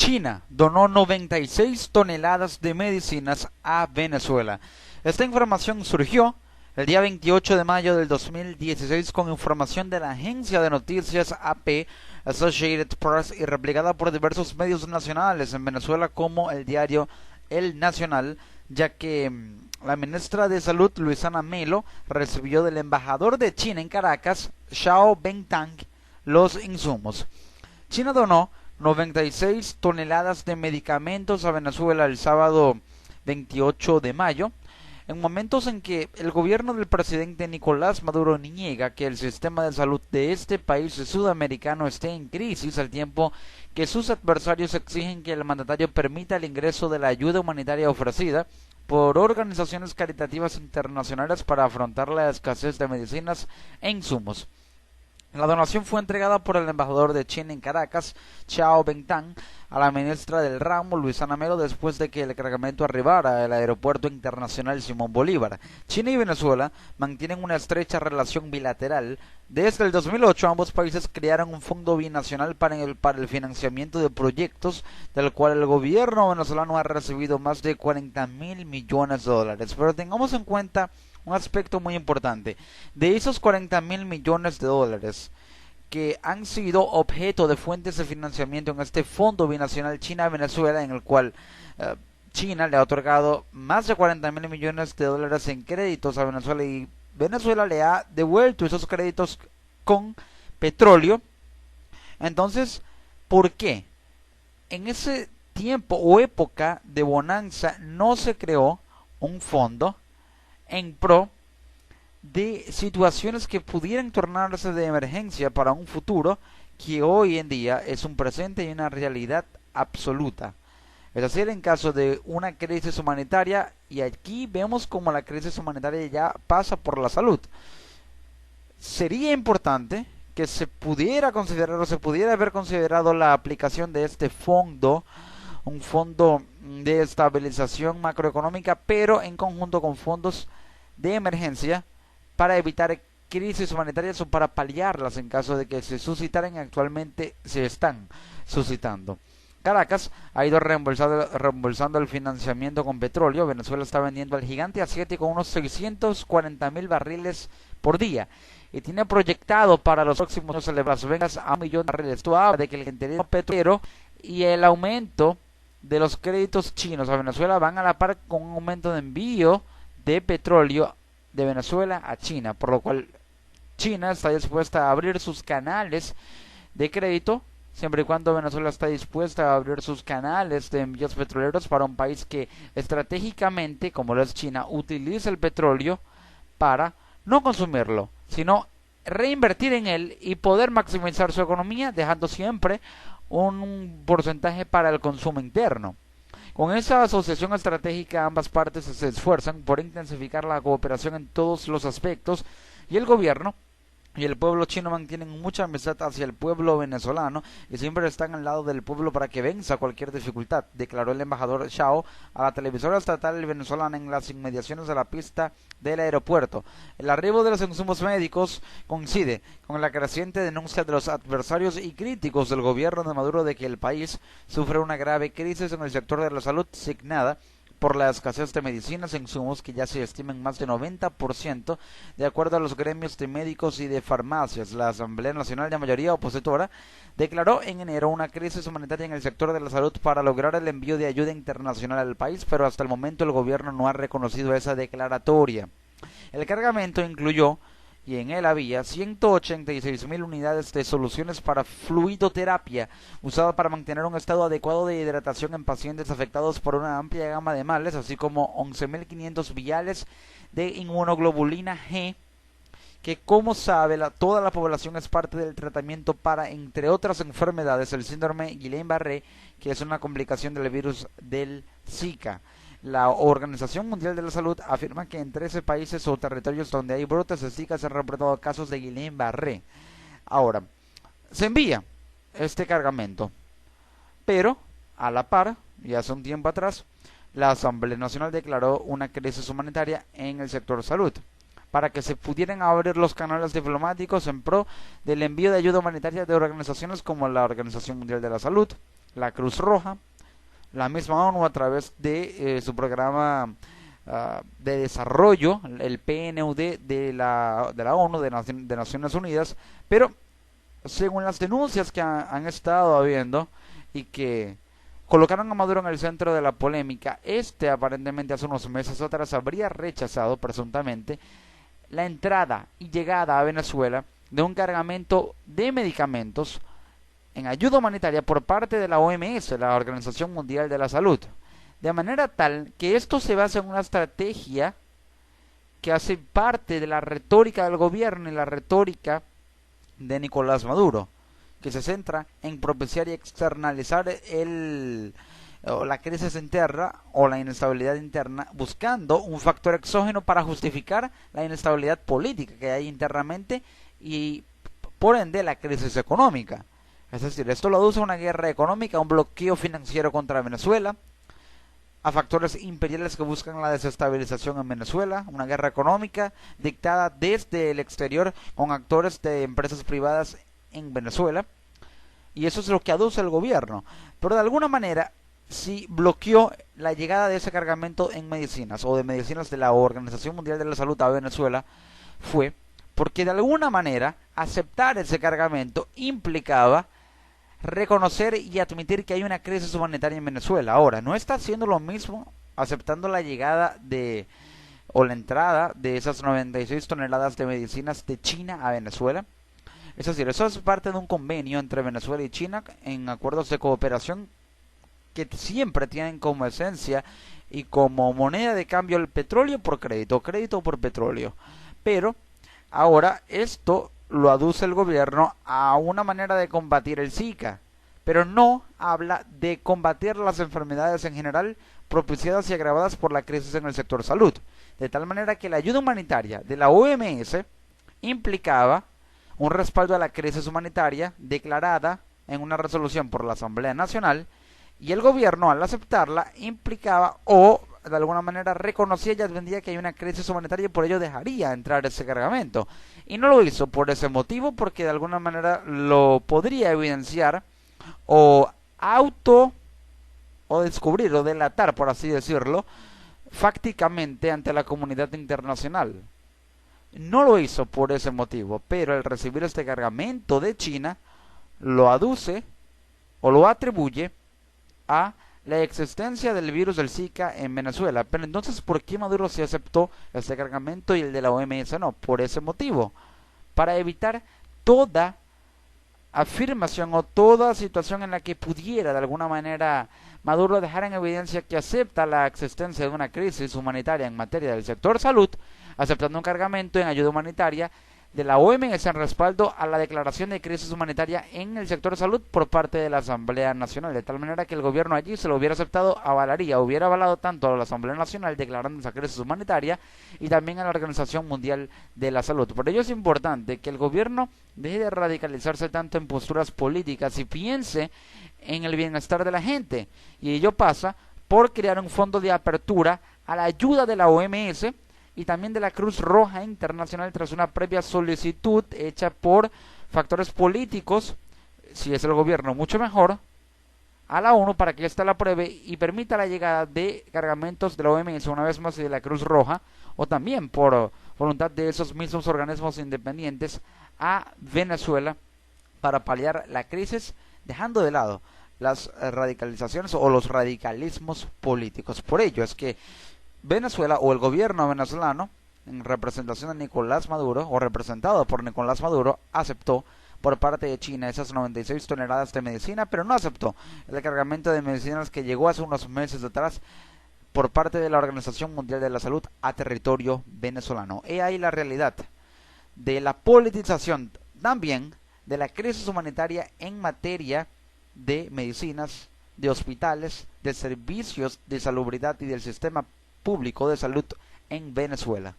China donó 96 toneladas de medicinas a Venezuela. Esta información surgió el día 28 de mayo del 2016 con información de la agencia de noticias AP, Associated Press, y replicada por diversos medios nacionales en Venezuela como el diario El Nacional, ya que la ministra de Salud, Luisana Melo, recibió del embajador de China en Caracas, Xiao Bengtang, los insumos. China donó 96 toneladas de medicamentos a Venezuela el sábado 28 de mayo, en momentos en que el gobierno del presidente Nicolás Maduro niega que el sistema de salud de este país sudamericano esté en crisis, al tiempo que sus adversarios exigen que el mandatario permita el ingreso de la ayuda humanitaria ofrecida por organizaciones caritativas internacionales para afrontar la escasez de medicinas e insumos. La donación fue entregada por el embajador de China en Caracas, Xiao Bengtang, a la ministra del ramo, Luisana Melo, después de que el cargamento arribara al aeropuerto internacional Simón Bolívar. China y Venezuela mantienen una estrecha relación bilateral. Desde el 2008, ambos países crearon un fondo binacional para el financiamiento de proyectos, del cual el gobierno venezolano ha recibido más de 40.000 millones de dólares. Pero tengamos en cuenta un aspecto muy importante. De esos 40.000 millones de dólares que han sido objeto de fuentes de financiamiento en este fondo binacional China-Venezuela, en el cual China le ha otorgado más de 40.000 millones de dólares en créditos a Venezuela, y Venezuela le ha devuelto esos créditos con petróleo. Entonces, ¿por qué en ese tiempo o época de bonanza no se creó un fondo en pro de situaciones que pudieran tornarse de emergencia para un futuro que hoy en día es un presente y una realidad absoluta? Es decir, en caso de una crisis humanitaria, y aquí vemos como la crisis humanitaria ya pasa por la salud, sería importante que se pudiera considerar o se pudiera haber considerado la aplicación de este fondo, un fondo de estabilización macroeconómica, pero en conjunto con fondos de emergencia para evitar crisis humanitarias o para paliarlas en caso de que se suscitaran y actualmente se están suscitando. Caracas ha ido reembolsando el financiamiento con petróleo. Venezuela está vendiendo al gigante asiático unos 640.000 barriles por día y tiene proyectado para los próximos años elevar las ventas a 1 millón de barriles. Esto habla de que el interés petrolero y el aumento de los créditos chinos a Venezuela van a la par con un aumento de envío de petróleo de Venezuela a China, por lo cual China está dispuesta a abrir sus canales de crédito siempre y cuando Venezuela está dispuesta a abrir sus canales de envíos petroleros para un país que estratégicamente, como lo es China, utiliza el petróleo para no consumirlo, sino reinvertir en él y poder maximizar su economía, dejando siempre un porcentaje para el consumo interno. Con esa asociación estratégica, ambas partes se esfuerzan por intensificar la cooperación en todos los aspectos, y el gobierno y el pueblo chino mantienen mucha amistad hacia el pueblo venezolano y siempre están al lado del pueblo para que venza cualquier dificultad, declaró el embajador Xiao a la televisora estatal venezolana en las inmediaciones de la pista del aeropuerto. El arribo de los insumos médicos coincide con la creciente denuncia de los adversarios y críticos del gobierno de Maduro de que el país sufre una grave crisis en el sector de la salud, signada por la escasez de medicinas e insumos que ya se estima en más de 90%, de acuerdo a los gremios de médicos y de farmacias. La Asamblea Nacional, de mayoría opositora, declaró en enero una crisis humanitaria en el sector de la salud para lograr el envío de ayuda internacional al país, pero hasta el momento el gobierno no ha reconocido esa declaratoria. El cargamento incluyó, y en él había 186.000 unidades de soluciones para fluidoterapia, usada para mantener un estado adecuado de hidratación en pacientes afectados por una amplia gama de males, así como 11.500 viales de inmunoglobulina G, que, como sabe, toda la población es parte del tratamiento para, entre otras enfermedades, el síndrome Guillain-Barré, que es una complicación del virus del Zika. La Organización Mundial de la Salud afirma que en 13 países o territorios donde hay brotes de Zika se han reportado casos de Guillain-Barré. Ahora, se envía este cargamento, pero a la par, y hace un tiempo atrás, la Asamblea Nacional declaró una crisis humanitaria en el sector salud, para que se pudieran abrir los canales diplomáticos en pro del envío de ayuda humanitaria de organizaciones como la Organización Mundial de la Salud, la Cruz Roja, la misma ONU a través de su programa de desarrollo, el PNUD de la ONU, de Naciones Unidas, pero según las denuncias que han estado habiendo y que colocaron a Maduro en el centro de la polémica, aparentemente hace unos meses atrás habría rechazado presuntamente la entrada y llegada a Venezuela de un cargamento de medicamentos en ayuda humanitaria por parte de la OMS, la Organización Mundial de la Salud, de manera tal que esto se basa en una estrategia que hace parte de la retórica del gobierno y la retórica de Nicolás Maduro, que se centra en propiciar y externalizar la crisis interna o la inestabilidad interna, buscando un factor exógeno para justificar la inestabilidad política que hay internamente y por ende la crisis económica. Es decir, esto lo aduce a una guerra económica, a un bloqueo financiero contra Venezuela, a factores imperiales que buscan la desestabilización en Venezuela, una guerra económica dictada desde el exterior con actores de empresas privadas en Venezuela, y eso es lo que aduce el gobierno. Pero de alguna manera sí bloqueó la llegada de ese cargamento en medicinas o de medicinas de la Organización Mundial de la Salud a Venezuela, fue porque de alguna manera aceptar ese cargamento implicaba reconocer y admitir que hay una crisis humanitaria en Venezuela. Ahora, no está haciendo lo mismo aceptando la llegada o la entrada de esas 96 toneladas de medicinas de China a Venezuela. Es decir, eso es parte de un convenio entre Venezuela y China en acuerdos de cooperación que siempre tienen como esencia y como moneda de cambio el petróleo por crédito, crédito por petróleo. Pero ahora esto lo aduce el gobierno a una manera de combatir el Zika, pero no habla de combatir las enfermedades en general propiciadas y agravadas por la crisis en el sector salud, de tal manera que la ayuda humanitaria de la OMS implicaba un respaldo a la crisis humanitaria declarada en una resolución por la Asamblea Nacional, y el gobierno al aceptarla implicaba o de alguna manera reconocía y admitía que hay una crisis humanitaria y por ello dejaría entrar ese cargamento. Y no lo hizo por ese motivo, porque de alguna manera lo podría evidenciar o descubrir o delatar, por así decirlo, fácticamente ante la comunidad internacional. No lo hizo por ese motivo, pero al recibir este cargamento de China lo aduce o lo atribuye a la existencia del virus del Zika en Venezuela. Pero entonces, ¿por qué Maduro sí aceptó este cargamento y el de la OMS no? Por ese motivo, para evitar toda afirmación o toda situación en la que pudiera de alguna manera Maduro dejar en evidencia que acepta la existencia de una crisis humanitaria en materia del sector salud, aceptando un cargamento en ayuda humanitaria de la OMS en respaldo a la declaración de crisis humanitaria en el sector salud por parte de la Asamblea Nacional, de tal manera que el gobierno allí se lo hubiera aceptado, hubiera avalado tanto a la Asamblea Nacional declarando esa crisis humanitaria y también a la Organización Mundial de la Salud. Por ello es importante que el gobierno deje de radicalizarse tanto en posturas políticas y piense en el bienestar de la gente, y ello pasa por crear un fondo de apertura a la ayuda de la OMS y también de la Cruz Roja Internacional tras una previa solicitud hecha por factores políticos, si es el gobierno mucho mejor, a la ONU para que ésta la apruebe y permita la llegada de cargamentos de la OMS una vez más y de la Cruz Roja, o también por voluntad de esos mismos organismos independientes a Venezuela para paliar la crisis, dejando de lado las radicalizaciones o los radicalismos políticos. Por ello es que Venezuela o el gobierno venezolano, en representación de Nicolás Maduro o representado por Nicolás Maduro, aceptó por parte de China esas 96 toneladas de medicina, pero no aceptó el cargamento de medicinas que llegó hace unos meses atrás por parte de la Organización Mundial de la Salud a territorio venezolano. He ahí la realidad de la politización también de la crisis humanitaria en materia de medicinas, de hospitales, de servicios de salubridad y del sistema público de salud en Venezuela.